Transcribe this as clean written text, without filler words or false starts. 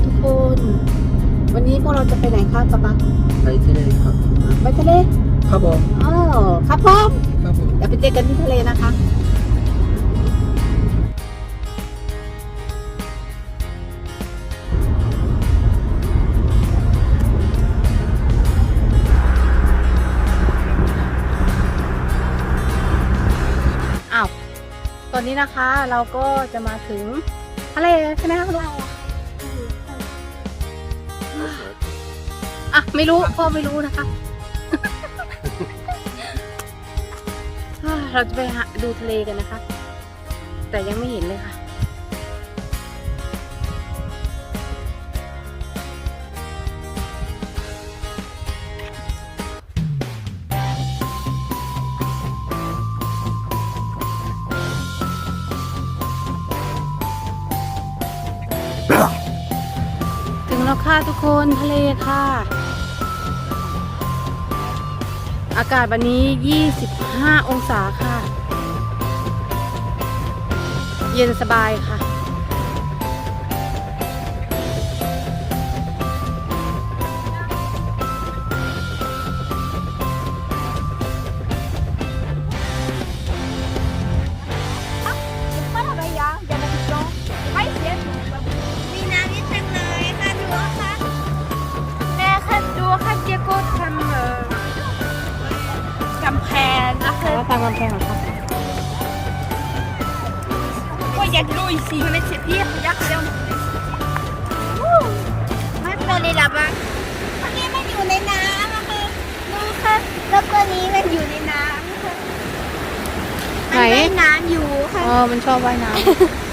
ทุกคน วันนี้พวกเราจะไปไหนครับป๊าป๊า ไปทะเลครับ ไปทะเล ครับผม อ๋อครับพ่อม ครับผม เดี๋ยวไปเจอกันที่ทะเลนะคะอ้าวตอนนี้นะคะเราก็จะมาถึงทะเลใช่ไหมคะคุณลุงอ่ะไม่รู้พ่อไม่รู้นะคะ เราจะไปดูทะเลกันนะคะ แต่ยังไม่เห็นเลยค่ะ ถึงแล้วค่ะทุกคนทะเลค่ะ อากาศวันนี้ 25 องศาค่ะ เย็นสบายค่ะ มีน้ำเยอะจังเลยค่ะดูค่ะ แม่ค่ะดูค่ะเจียโก้ทำกำแพงนะคะ ว่าตามกำแพงเหรอคะ ก็อยากดูอีกสิมันเสียพี่ยักษ์เร็วไม่เป็นไรหรอกอันนี้มันอยู่ในน้ำนะคะดูค่ะแล้วตัวนี้มันอยู่ในน้ำค่ะมันว่ายน้ำอยู่ค่ะ มันชอบว่ายน้ำ